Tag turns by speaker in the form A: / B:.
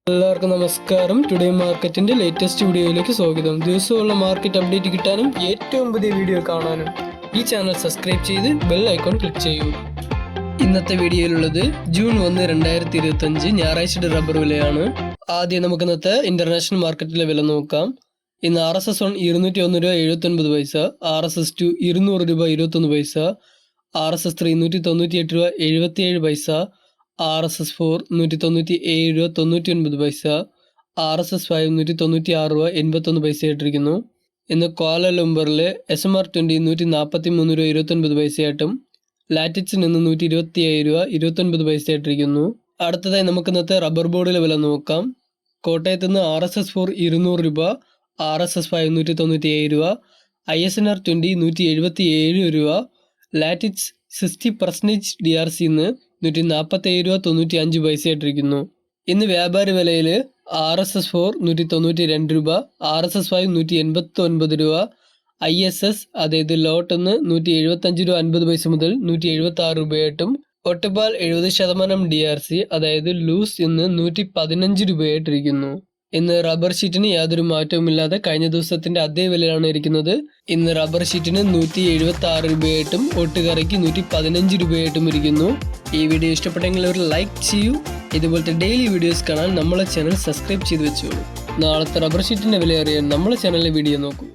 A: എല്ലാവർക്കും നമസ്കാരം. ടുഡേ മാർക്കറ്റിന്റെ ലേറ്റസ്റ്റ് വീഡിയോയിലേക്ക് സ്വാഗതം. ദിവസമുള്ള മാർക്കറ്റ് അപ്ഡേറ്റ് കിട്ടാനും ഏറ്റവും പുതിയ വീഡിയോ കാണാനും ഈ ചാനൽ സബ്സ്ക്രൈബ് ചെയ്ത് ബെൽ ഐക്കോൺ ക്ലിക്ക് ചെയ്യൂ. ഇന്നത്തെ വീഡിയോയിലുള്ളത് ജൂൺ 1, 2025 ഞായറാഴ്ചയുടെ റബ്ബർ വിലയാണ്. ആദ്യം നമുക്ക് ഇന്നത്തെ ഇന്റർനാഷണൽ മാർക്കറ്റിലെ വില നോക്കാം. ഇന്ന് RSS 1 201 രൂപ 79 പൈസ, RSS 2 200 രൂപ 21 പൈസ, RSS 3 198 രൂപ 77 പൈസ, RSS 4 197 രൂപ 99 പൈസ, RSS 5 196 രൂപ 81 പൈസ ആയിട്ടിരിക്കുന്നു. ഇന്ന് കോലാലംബറിലെ SMR 20 143 രൂപ 29 പൈസയായിട്ടും ലാറ്റിക്സിൽ നിന്ന് 127 രൂപ 29 പൈസ ആയിട്ടിരിക്കുന്നു. അടുത്തതായി നമുക്ക് ഇന്നത്തെ റബ്ബർ ബോർഡിലെ വില നോക്കാം. കോട്ടയത്ത് നിന്ന് RSS 4 200 രൂപ, RSS 5 197 രൂപ, ISNR 20 177 രൂപ, ലാറ്റിക്സ് 60% DRC നിന്ന് 147 രൂപ 95 പൈസ ആയിട്ടിരിക്കുന്നു. ഇന്ന് വ്യാപാര വിലയിൽ RSS 4 192 രൂപ, RSS 5 189 രൂപ, ISS അതായത് ലോട്ട് എന്ന് 175 രൂപ 50 പൈസ മുതൽ 176 രൂപയായിട്ടും ഒട്ടുപാൽ 70% DRC അതായത് ലൂസ് ഇന്ന് 115 രൂപയായിട്ടിരിക്കുന്നു. ഇന്ന് റബ്ബർ ഷീറ്റിന് യാതൊരു മാറ്റവുമില്ലാതെ കഴിഞ്ഞ ദിവസത്തിന്റെ അതേ വിലയാണ് ഇരിക്കുന്നത്. ഇന്ന് റബ്ബർ ഷീറ്റിന് 176 രൂപയായിട്ടും ഒട്ടുകറിക്ക് 115 രൂപയായിട്ടും ഇരിക്കുന്നു. ഈ വീഡിയോ ഇഷ്ടപ്പെട്ടെങ്കിൽ ഒരു ലൈക്ക് ചെയ്യൂ. ഇതുപോലത്തെ ഡെയിലി വീഡിയോസ് കാണാൻ നമ്മളെ ചാനൽ സബ്സ്ക്രൈബ് ചെയ്ത് വെച്ചോളൂ. നാളത്തെ റബ്ബർ ഷീറ്റിന്റെ വില അറിയാൻ നമ്മളെ ചാനലിലെ വീഡിയോ നോക്കൂ.